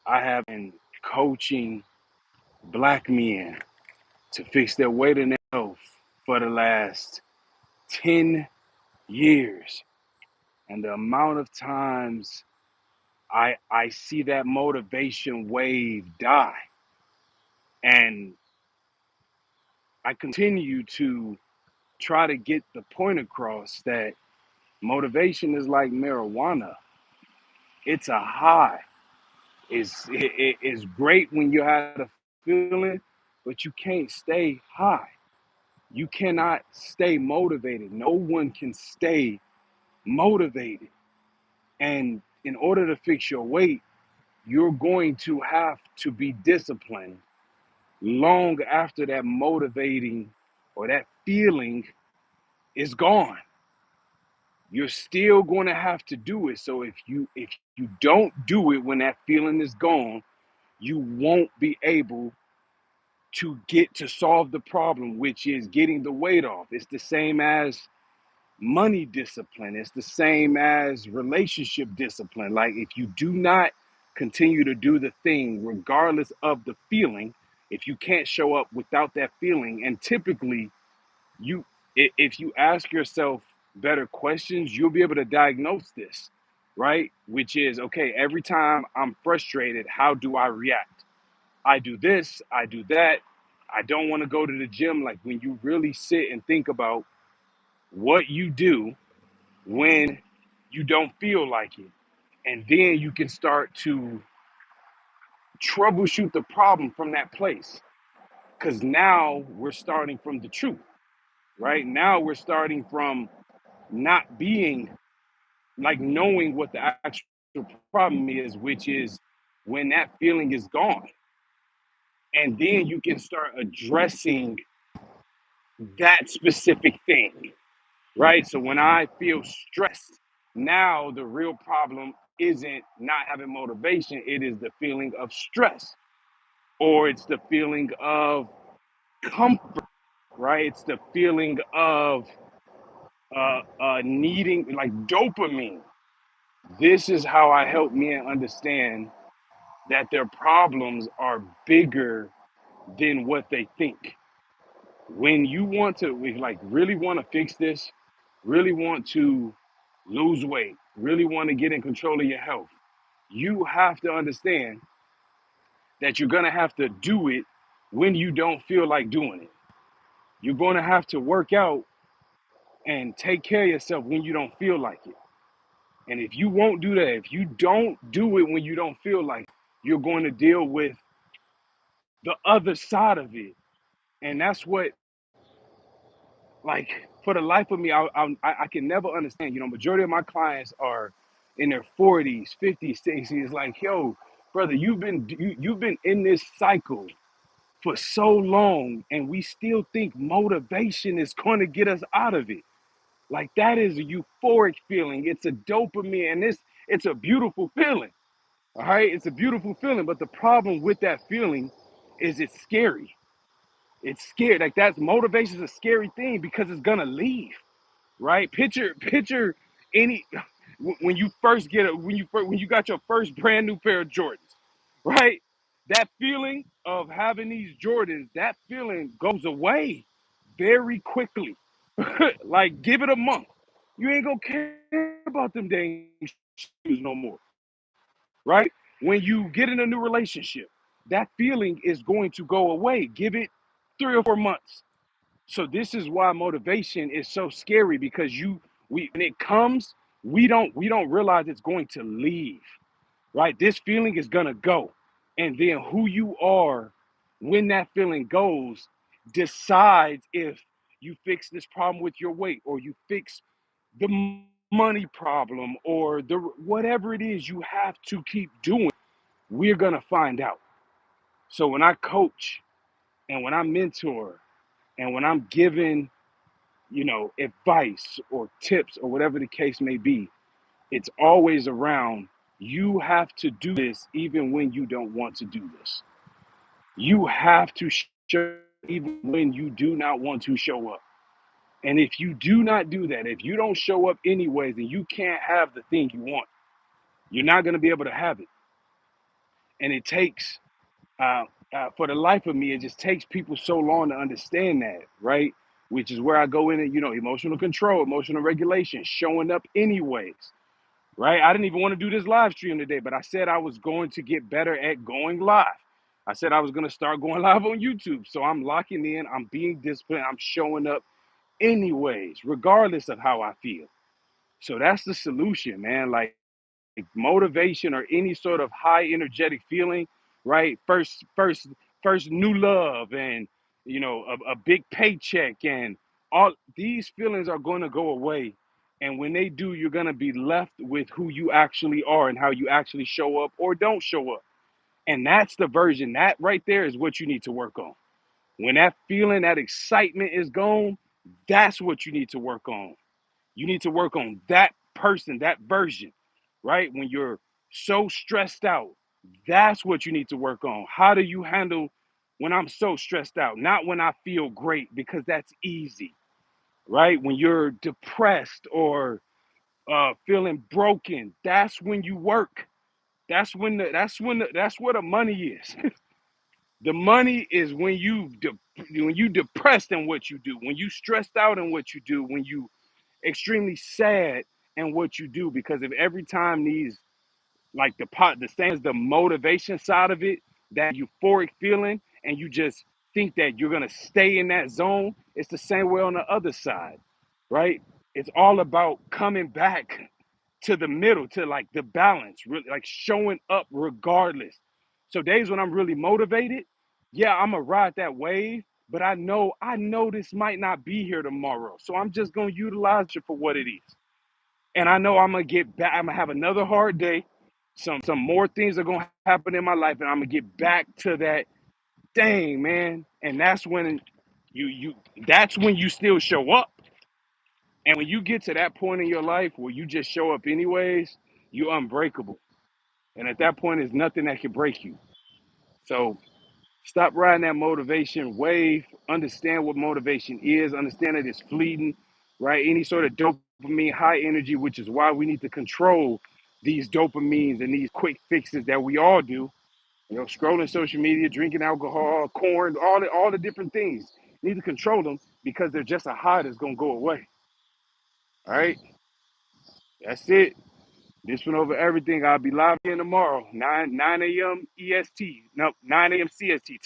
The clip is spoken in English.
I have been coaching black men to fix their weight and their health for the last 10 years. And the amount of times I see that motivation wave die. And I continue to try to get the point across that motivation is like marijuana. It's a high. It's great when you have a feeling, but you can't stay high. You cannot stay motivated. No one can stay motivated. And in order to fix your weight, you're going to have to be disciplined long after that motivating or that feeling is gone. You're still going to have to do it. So if you don't do it when that feeling is gone, you won't be able to get to solve the problem, which is getting the weight off. It's the same as money discipline. It's the same as relationship discipline. Like if you do not continue to do the thing, regardless of the feeling, if you can't show up without that feeling, and typically you, if you ask yourself better questions, you'll be able to diagnose this, right? Which is okay. Every time I'm frustrated, how do I react? I do this, I do that. I don't want to go to the gym. Like when you really sit and think about what you do when you don't feel like it. And then you can start to troubleshoot the problem from that place. Because now we're starting from the truth, right? Now we're starting from not being like knowing what the actual problem is, which is when that feeling is gone. And then you can start addressing that specific thing, right? So when I feel stressed, now the real problem isn't not having motivation, it is the feeling of stress, or it's the feeling of comfort, right? It's the feeling of needing like dopamine. This is how I help men understand that their problems are bigger than what they think. When you want to, if like really want to fix this, really want to lose weight, really want to get in control of your health, you have to understand that you're going to have to do it when you don't feel like doing it. You're going to have to work out and take care of yourself when you don't feel like it. And if you won't do that, if you don't do it when you don't feel like it, you're going to deal with the other side of it. And that's what, like, for the life of me, I can never understand. Majority of my clients are in their 40s, 50s, 60s. It's like, yo, brother, you've been in this cycle for so long, and we still think motivation is going to get us out of it. Like that is a euphoric feeling. It's a dopamine, and it's a beautiful feeling. All right, it's a beautiful feeling. But the problem with that feeling is it's scary. It's scary. Like that's motivation is a scary thing because it's gonna leave. Right? Picture any when you first get it when you got your first brand new pair of Jordans, right? That feeling of having these Jordans, that feeling goes away very quickly. Like give it a month, you ain't gonna care about them dang shoes no more, right? When you get in a new relationship, that feeling is going to go away. Give it 3 or 4 months. So this is why motivation is so scary because we when it comes, we don't realize it's going to leave, right? This feeling is gonna go. And then who you are when that feeling goes decides if you fix this problem with your weight or you fix the money problem or the whatever it is you have to keep doing, we're gonna find out. So when I coach and when I mentor and when I'm giving advice or tips or whatever the case may be, it's always around you have to do this even when you don't want to do this. You have to show even when you do not want to show up. And if you do not do that, if you don't show up anyways, then you can't have the thing you want. You're not going to be able to have it. And it takes for the life of me, it just takes people so long to understand that, right? Which is where I go in and, emotional control, emotional regulation, showing up anyways, right? I didn't even want to do this live stream today, but I said I was going to get better at going live. I said I was going to start going live on YouTube. So I'm locking in, I'm being disciplined, I'm showing up anyways, regardless of how I feel. So that's the solution, man. Like, motivation or any sort of high energetic feeling, right? First new love and a big paycheck and all these feelings are going to go away. And when they do, you're going to be left with who you actually are and how you actually show up or don't show up. And that's the version that right there is what you need to work on. When that feeling, that excitement is gone, that's what you need to work on. You need to work on that person, that version, right? When you're so stressed out, that's what you need to work on. How do you handle when I'm so stressed out? Not when I feel great, because that's easy, right? When you're depressed or feeling broken, that's when you work. That's where the money is. The money is when when you depressed in what you do, when you stressed out in what you do, when you extremely sad in what you do. Because if every time these, like, the same as the motivation side of it, that euphoric feeling, and you just think that you're gonna stay in that zone, it's the same way on the other side, right? It's all about coming back to the middle, to like the balance, really, like showing up regardless. So days when I'm really motivated, yeah, I'm gonna ride that wave, but I know this might not be here tomorrow. So I'm just gonna utilize it for what it is. And I know I'm gonna get back, I'm gonna have another hard day. Some more things are gonna happen in my life, and I'm gonna get back to that. Dang, man. And that's when you that's when you still show up. And when you get to that point in your life where you just show up anyways, you're unbreakable. And at that point, there's nothing that can break you. So stop riding that motivation wave. Understand what motivation is. Understand that it's fleeting, right? Any sort of dopamine, high energy, which is why we need to control these dopamines and these quick fixes that we all do. Scrolling social media, drinking alcohol, corn, all the different things. You need to control them because they're just a high that's gonna go away. All right, that's it. This one over everything. I'll be live again tomorrow, 9 a.m. EST. No, 9 a.m. CST.